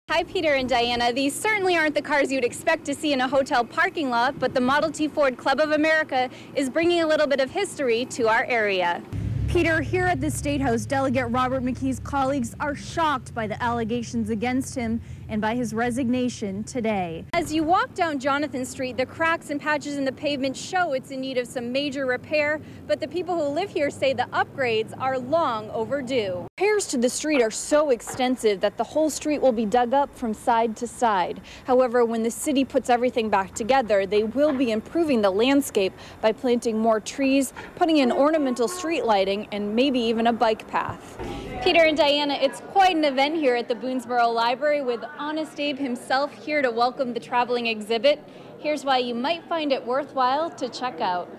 Hi, Peter and Diana. These certainly aren't the cars you'd expect to see in a hotel parking lot, but the Model T Ford Club of America is bringing a little bit of history to our area. Peter, here at the State House, Delegate Robert McKee's colleagues are shocked by the allegations against him and by his resignation today. As you walk down Jonathan Street, the cracks and patches in the pavement show it's in need of some major repair, but the people who live here say the upgrades are long overdue. Repairs to the street are so extensive that the whole street will be dug up from side to side. However, when the city puts everything back together, they will be improving the landscape by planting more trees, putting in ornamental street lighting, and maybe even a bike path. Peter and Diana, it's quite an event here at the Boonesboro Library with Honest Abe himself here to welcome the traveling exhibit. Here's why you might find it worthwhile to check out.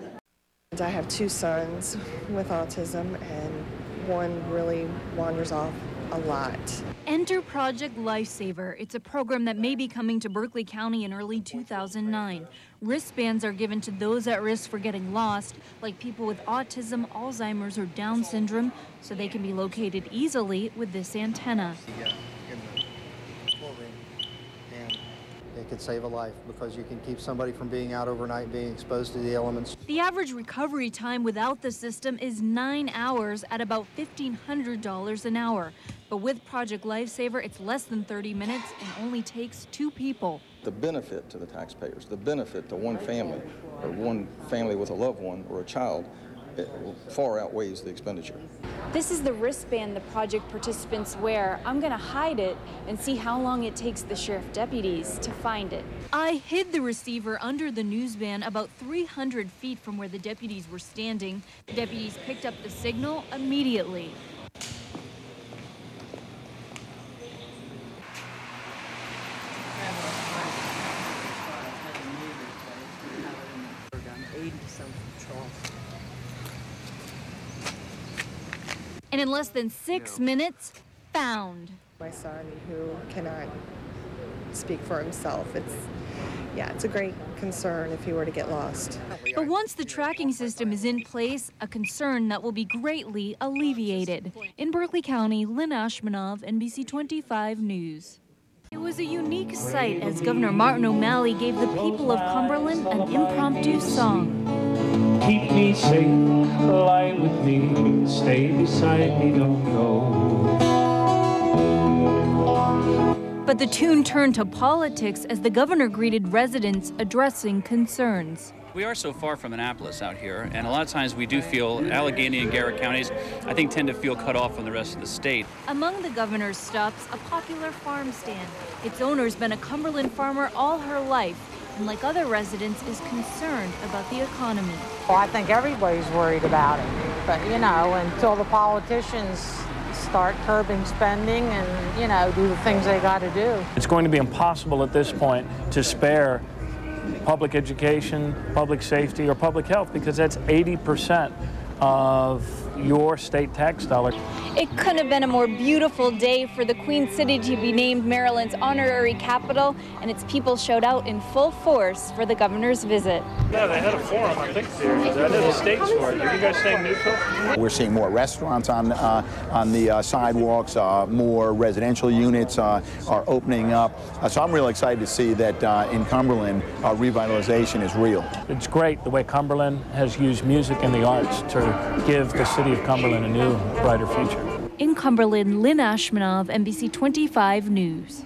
I have two sons with autism, and one really wanders off a lot. Enter Project Lifesaver. It's a program that may be coming to Berkeley County in early 2009. Wristbands are given to those at risk for getting lost, like people with autism, Alzheimer's, or Down syndrome, so they can be located easily with this antenna. It could save a life because you can keep somebody from being out overnight, being exposed to the elements. The average recovery time without the system is 9 hours at about $1,500 an hour. But with Project Lifesaver, it's less than 30 minutes and only takes 2 people. The benefit to the taxpayers, the benefit to one family, or one family with a loved one or a child, it far outweighs the expenditure. This is the wristband the project participants wear. I'm going to hide it and see how long it takes the sheriff deputies to find it. I hid the receiver under the news van about 300 feet from where the deputies were standing. The deputies picked up the signal immediately. And in less than 6 minutes, found. My son, who cannot speak for himself, it's a great concern if he were to get lost. But once the tracking system is in place, a concern that will be greatly alleviated. In Berkeley County, Lynne Ashminov, NBC 25 News. It was a unique sight as Governor Martin O'Malley gave the people of Cumberland an impromptu song. Keep me safe, lie with me, stay beside me, don't go. But the tune turned to politics as the governor greeted residents addressing concerns. We are so far from Annapolis out here, and a lot of times we do feel Allegheny and Garrett counties, I think, tend to feel cut off from the rest of the state. Among the governor's stops, a popular farm stand. Its owner's been a Cumberland farmer all her life, and like other residents, is concerned about the economy. Well, I think everybody's worried about it, but until the politicians start curbing spending and, do the things they got to do. It's going to be impossible at this point to spare public education, public safety, or public health, because that's 80% of your state tax dollar. It couldn't have been a more beautiful day for the Queen City to be named Maryland's honorary capital, and its people showed out in full force for the governor's visit. Yeah, they had a forum, I think, there. That is a state's for it. Are you guys staying neutral? We're seeing more restaurants on the sidewalks, more residential units are opening up. So I'm really excited to see that in Cumberland, revitalization is real. It's great the way Cumberland has used music and the arts to give the city of Cumberland a new, brighter future. In Cumberland, Lynne Ashminov, NBC 25 News.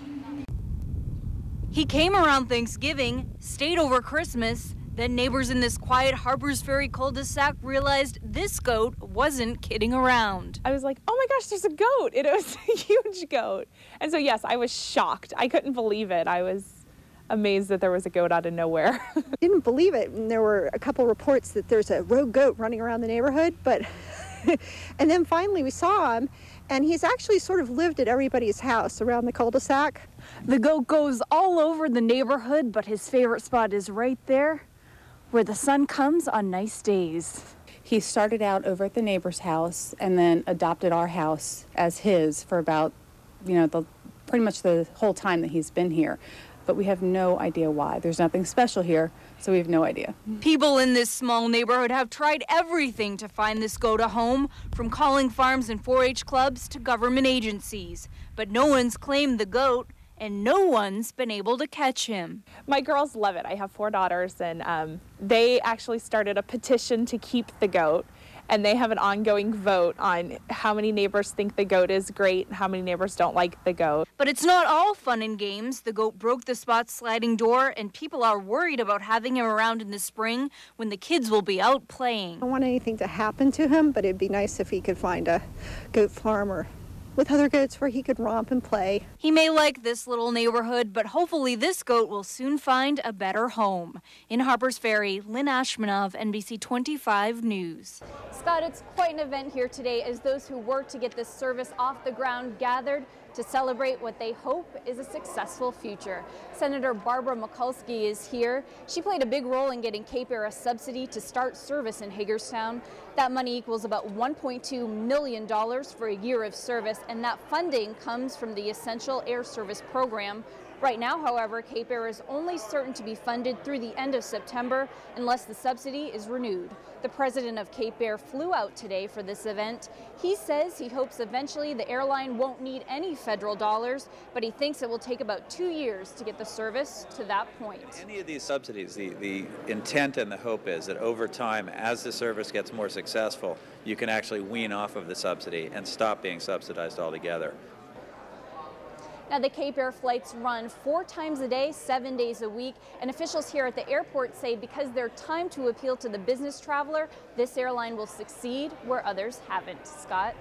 He came around Thanksgiving, stayed over Christmas, then neighbors in this quiet Harpers Ferry cul-de-sac realized this goat wasn't kidding around. I was like, oh my gosh, there's a goat. It was a huge goat. And so yes, I was shocked. I couldn't believe it. I was amazed that there was a goat out of nowhere. Didn't believe it, and there were a couple reports that there's a rogue goat running around the neighborhood, but and then finally we saw him, and he's actually sort of lived at everybody's house around the cul-de-sac. The goat goes all over the neighborhood, but his favorite spot is right there where the sun comes on nice days. He started out over at the neighbor's house and then adopted our house as his for about, pretty much the whole time that he's been here. But we have no idea why. There's nothing special here, so we have no idea. People in this small neighborhood have tried everything to find this goat a home, from calling farms and 4-H clubs to government agencies. But no one's claimed the goat, and no one's been able to catch him. My girls love it. I have 4 daughters, and they actually started a petition to keep the goat, and they have an ongoing vote on how many neighbors think the goat is great and how many neighbors don't like the goat. But it's not all fun and games. The goat broke the spot's sliding door, and people are worried about having him around in the spring when the kids will be out playing. I don't want anything to happen to him, but it'd be nice if he could find a goat farm or with other goats where he could romp and play. He may like this little neighborhood, but hopefully this goat will soon find a better home. In Harpers Ferry, Lynne Ashminov, NBC 25 News. Scott, it's quite an event here today as those who work to get this service off the ground gathered to celebrate what they hope is a successful future. Senator Barbara Mikulski is here. She played a big role in getting Cape Air a subsidy to start service in Hagerstown. That money equals about $1.2 million for a year of service, and that funding comes from the Essential Air Service program. Right now, however, Cape Air is only certain to be funded through the end of September unless the subsidy is renewed. The president of Cape Air flew out today for this event. He says he hopes eventually the airline won't need any federal dollars, but he thinks it will take about 2 years to get the service to that point. Any of these subsidies, the intent and the hope is that over time, as the service gets more successful, you can actually wean off of the subsidy and stop being subsidized altogether. Now, the Cape Air flights run 4 times a day, 7 days a week, and officials here at the airport say because they're timed to appeal to the business traveler, this airline will succeed where others haven't. Scott?